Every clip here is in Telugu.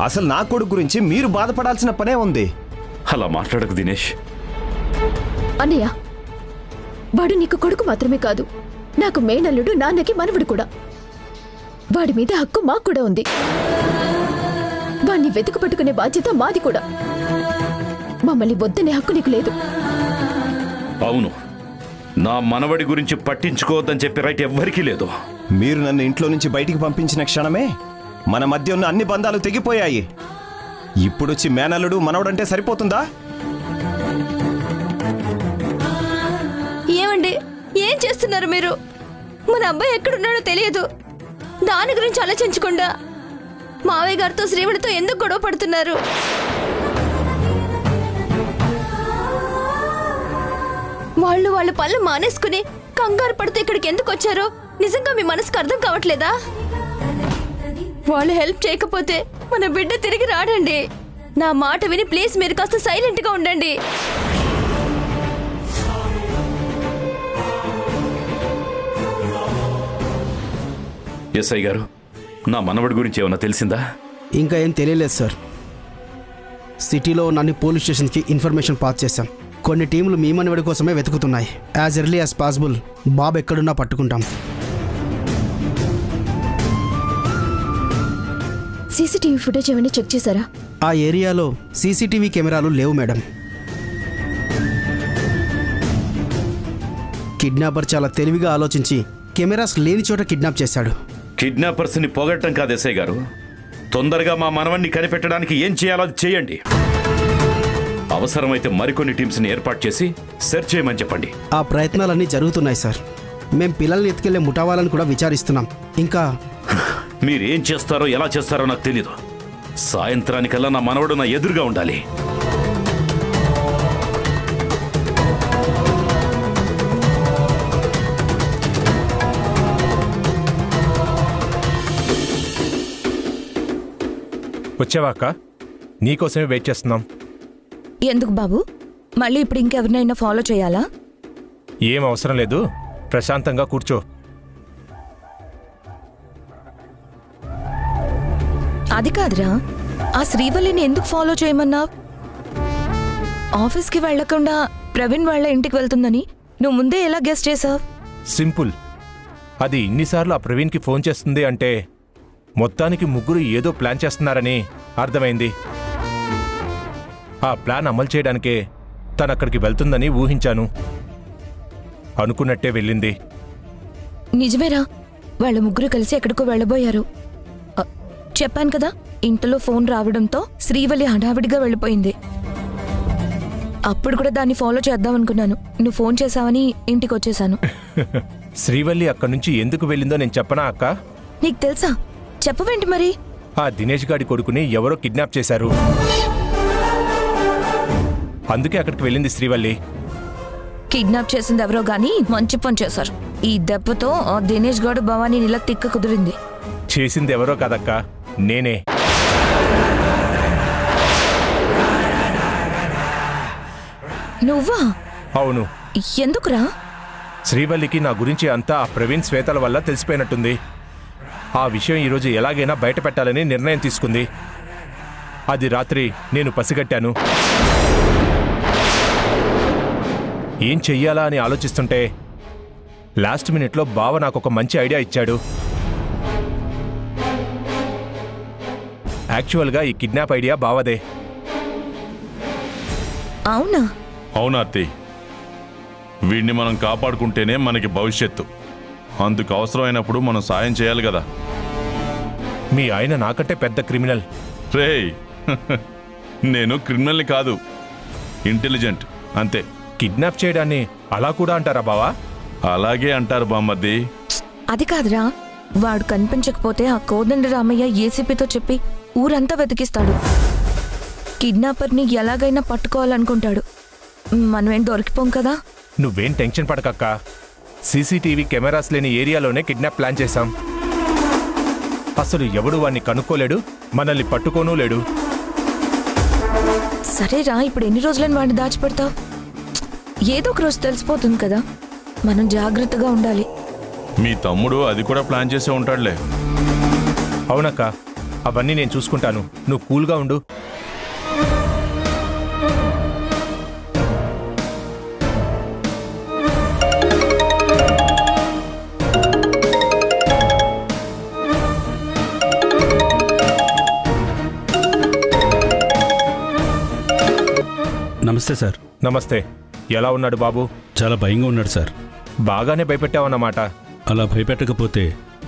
అసలు నా కొడుకు గురించి మీరు బాధపడాల్సిన పనే ఉంది. అలా మాట్లాడకు దినేష్. అన్నయ్య, వాడు నీకు కొడుకు మాత్రమే కాదు, నాకు మేనల్లుడు, నాన్నకి మనవడు కూడా. వాడి మీద హక్కు మాకు కూడా ఉంది. వాణ్ణి వెతుకు పట్టుకునే బాధ్యత మాది కూడా. మమ్మల్ని వద్దనే హక్కు నీకు లేదు. అవును, నా మనవడి గురించి పట్టించుకోవద్దని చెప్పి రైట్ ఎవ్వరికీ లేదు. మీరు నన్ను ఇంట్లో నుంచి బయటికి పంపించిన క్షణమే మన మధ్య ఉన్న అన్ని బంధాలు తెగిపోయాయి. ఇప్పుడొచ్చి మేనల్లుడు మనవడంటే సరిపోతుందా? ఏమండి, ఏం చేస్తున్నారు మీరు? మన అబ్బాయి ఎక్కడున్నాడో తెలియదు. దాని గురించి ఆలోచించకుండా మావయ్య గారితో శ్రీవుడితో ఎందుకు గొడవ పడుతున్నారు? వాళ్ళు వాళ్ళ పనులు మానేసుకుని కంగారు పడితే ఇక్కడికి ఎందుకు వచ్చారో నిజంగా మీ మనసుకు అర్థం కావట్లేదా? వాళ్ళు హెల్ప్ చేయకపోతే మన బిడ్డ తిరిగి రాడండి. నా మాట విని ప్లీజ్ మీరు కాస్త సైలెంట్ గా ఉండండి. ఎస్ఐ గారు, నా మనవడి గురించి ఏమన్నా తెలిసిందా? ఇంకా ఏం తెలియలేదు సార్. సిటీలో నన్ను పోలీస్ స్టేషన్కి ఇన్ఫర్మేషన్ పాస్ చేశాం. కొన్ని టీంలు మీ మనవడి కోసమే వెతుకుతున్నాయి. యాజ్ ఎర్లీ యాజ్ పాసిబుల్ బాబు ఎక్కడున్నా పట్టుకుంటాం. సీసీటీవీ ఫుటేజ్ ఏమైనా చెక్ చేశారా? ఆ ఏరియాలో సీసీటీవీ కెమెరాలు లేవు మేడం. కిడ్నాపర్ చాలా తెలివిగా ఆలోచించి కెమెరాస్ లేని చోట కిడ్నాప్ చేశాడు. కిడ్నాపర్స్ని పొగట్టం కాదు ఎస్ఐ గారు. తొందరగా మా మనవణ్ణి కనిపెట్టడానికి ఏం చేయాలో అది చేయండి. అవసరమైతే మరికొన్ని టీమ్స్ని ఏర్పాటు చేసి సెర్చ్ చేయమని చెప్పండి. ఆ ప్రయత్నాలన్నీ జరుగుతున్నాయి సార్. మేం పిల్లల్ని ఎత్తుకెళ్లే ముఠావాలని కూడా విచారిస్తున్నాం. ఇంకా మీరేం చేస్తారో ఎలా చేస్తారో నాకు తెలీదు. సాయంత్రానికల్లా నా మనవడు నా ఎదురుగా ఉండాలి. వచ్చావా అక్క? నీకోసమే వెయిట్ చేస్తున్నాం. ఎందుకు బాబు, మళ్ళీ ఇప్పుడు ఇంకెవరినైనా ఫాలో చేయాలా? ఏం అవసరం లేదు, ప్రశాంతంగా కూర్చో. అది కాదురా, ఆ శ్రీవల్లిని ఎందుకు ఫాలో చేయమన్నావు? ఆఫీస్కి వెళ్లకుండా ప్రవీణ్ వాళ్ళ ఇంటికి వెళ్తుందని నువ్వు ముందే ఎలా గెస్ చేసావు? సింపుల్. అది ఇన్నిసార్లు ఆ ప్రవీణ్కి ఫోన్ చేస్తుంది అంటే మొత్తానికి ముగ్గురు ఏదో ప్లాన్ చేస్తున్నారని అర్థమైంది. ఆ ప్లాన్ అమలు చేయడానికే తనక్కడికి వెళ్తుందని ఊహించాను. అనుకున్నట్టే వెళ్ళింది. నిజమేరా, వాళ్ళ ముగ్గురు కలిసి ఎక్కడికో వెళ్ళబోయారు. చెప్పాను కదా, ఇంట్లో ఫోన్ రావడంతో శ్రీవల్లి హడావిడిగా వెళ్ళిపోయింది. అప్పుడు కూడా దాన్ని ఫాలో చేద్దామనుకున్నాను. నువ్వు ఫోన్ చేశావని ఇంటికి వచ్చేసాను. శ్రీవల్లి అక్కడి నుంచి ఎందుకు వెళ్ళిందో నేను చెప్పనా అక్క? నీకు తెలుసా? చెప్పవేంటి మరి? ఆ దినేష్ గాడి కొడుకుని ఎవరో కిడ్నాప్ చేశారు. అందుకే అక్కడికి వెళ్ళింది శ్రీవల్లి. కిడ్నాప్ చేసింది ఎవరో గానీ మంచి పని చేశారు. ఈ దెబ్బతో ఆ దినేష్ గాడు భవానీ ఇలా తిక్క కుదిరింది. చేసింది ఎవరో కాదక్క, నేనే. నువ్వా? అవును. ఎందుకురా? శ్రీవల్లికి నా గురించి అంతా ఆ ప్రవీణ్ శ్వేతల వల్ల తెలిసిపోయినట్టుంది. ఆ విషయం ఈరోజు ఎలాగైనా బయట పెట్టాలని నిర్ణయం తీసుకుంది. అది రాత్రి నేను పసిగట్టాను. ఏం చెయ్యాలా అని ఆలోచిస్తుంటే లాస్ట్ మినిట్లో బావ నాకు ఒక మంచి ఐడియా ఇచ్చాడు. యాక్చువల్గా ఈ కిడ్నాప్ ఐడియా బావదే. అవునా? అవునార్తి, వీడిని మనం కాపాడుకుంటేనే మనకి భవిష్యత్తు. అందుకు అవసరమైనప్పుడు మనం సాయం చేయాలి కదా. మీ ఆయన నాకంటే పెద్ద క్రిమినల్. రేయ్, నేను క్రిమినల్ని కాదు, ఇంటెలిజెంట్ అంతే. కిడ్నాప్ చేయడాన్ని అలా కూడా అంటారా బావా? అలాగే అంటారు బామ్మర్ది. అది కాదురా, వాడు కనిపించకపోతే ఆ కోదండ రామయ్య ఏసీపీతో చెప్పి ఊరంతా వెతికిస్తాడు. కిడ్నాపర్ని ఎలాగైనా పట్టుకోవాలనుకుంటాడు. మనమేం దొరికిపోం కదా. నువ్వేం టెన్షన్ పడకక్క. సీసీటీవీ కెమెరాస్ లేని ఏరియాలోనే కిడ్నాప్ ప్లాన్ చేశాం. అసలు ఎవడు వాణ్ణి కనుక్కోలేడు, మనల్ని పట్టుకోనూ లేడు. సరేరా, ఇప్పుడు ఎన్ని రోజులని వాడిని దాచిపెడతావు? ఏదో ఒక రోజు తెలిసిపోతుంది కదా. మనం జాగ్రత్తగా ఉండాలి. మీ తమ్ముడు అది కూడా ప్లాన్ చేసే ఉంటాడులే. అవునక్క, అవన్నీ నేను చూసుకుంటాను, నువ్వు కూల్గా ఉండు. నమస్తే సార్. నమస్తే. ఎలా ఉన్నాడు బాబు? చాలా భయంగా ఉన్నాడు సార్. బాగానే భయపెట్టావన్నమాట. అలా భయపెట్టకపోతే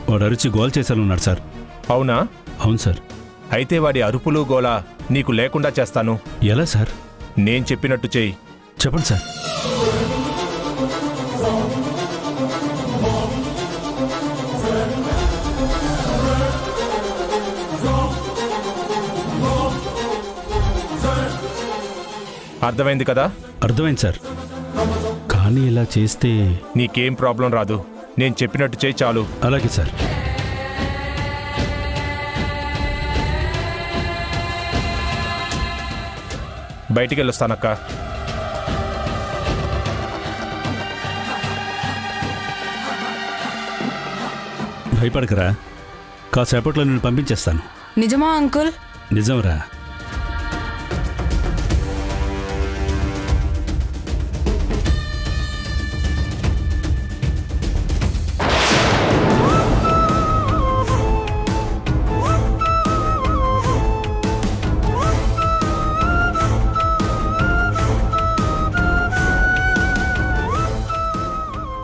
వాడు అరిచి గోల్ చేసేలా ఉన్నాడు సార్. అవునా? అవును సార్. అయితే వాడి అరుపులు గోల నీకు లేకుండా చేస్తాను. ఎలా సార్? నేను చెప్పినట్టు చెయ్యి. చెప్పండి సార్. అర్థమైంది కదా? అర్థమైంది సార్. కానీ ఇలా చేస్తే నీకేం ప్రాబ్లం రాదు. నేను చెప్పినట్టు చేయి చాలు. అలాగే సార్. బయటికి వెళ్ళొస్తానక్క. భయపడకరా, కాసేపట్లో నేను పంపించేస్తాను. నిజమా అంకుల్? నిజంరా.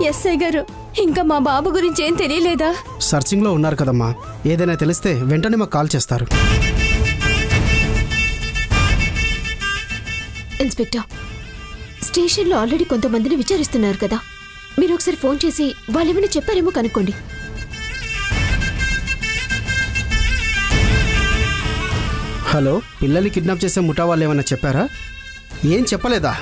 ఎస్ఐ గారు, ఇంకా మా బాబు గురించి ఏం తెలియలేదా? సర్చింగ్లో ఉన్నారు కదమ్మా, ఏదైనా తెలిస్తే వెంటనే మాకు కాల్ చేస్తారు. ఇన్స్పెక్టర్, స్టేషన్లో ఆల్రెడీ కొంతమందిని విచారిస్తున్నారు కదా, మీరు ఒకసారి ఫోన్ చేసి వాళ్ళేమైనా చెప్పారేమో కనుక్కోండి. హలో, పిల్లల్ని కిడ్నాప్ చేసే ముఠా వాళ్ళు ఏమైనా చెప్పారా? ఏం చెప్పలేదా?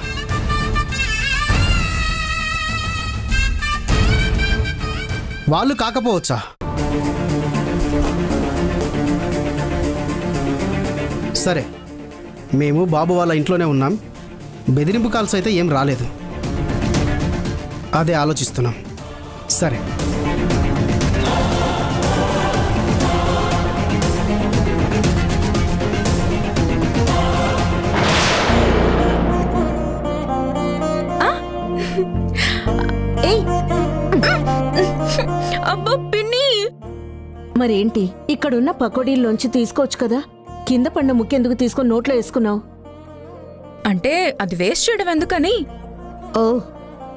వాళ్ళు కాకపోవచ్చా? సరే, మేము బాబు వాళ్ళ ఇంట్లోనే ఉన్నాం. బెదిరింపు కాల్స్ అయితే ఏం రాలేదు. అదే ఆలోచిస్తున్నాం. సరే. అబ్బా పిన్ని, మరేంటి ఇక్కడున్న పకోడీల్లోంచి తీసుకోవచ్చు కదా? కింద పడిన ముక్కెందుకు తీసుకొని నోట్లో వేసుకున్నావు? అంటే అది వేస్ట్ చేయడం ఎందుకని. ఓ,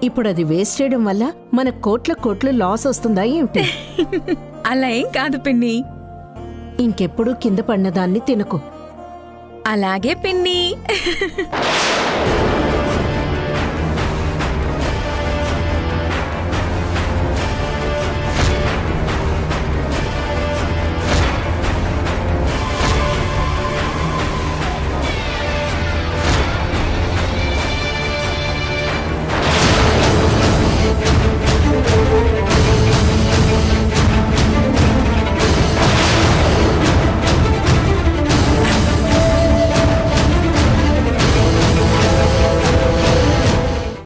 ఇప్పుడు అది వేస్ట్ చేయడం వల్ల మన కోట్ల లాస్ వస్తుందా ఏమిటి? అలా ఏం కాదు పిన్ని. ఇంకెప్పుడు కింద పడిన దాన్ని తినకు. అలాగే పిన్ని.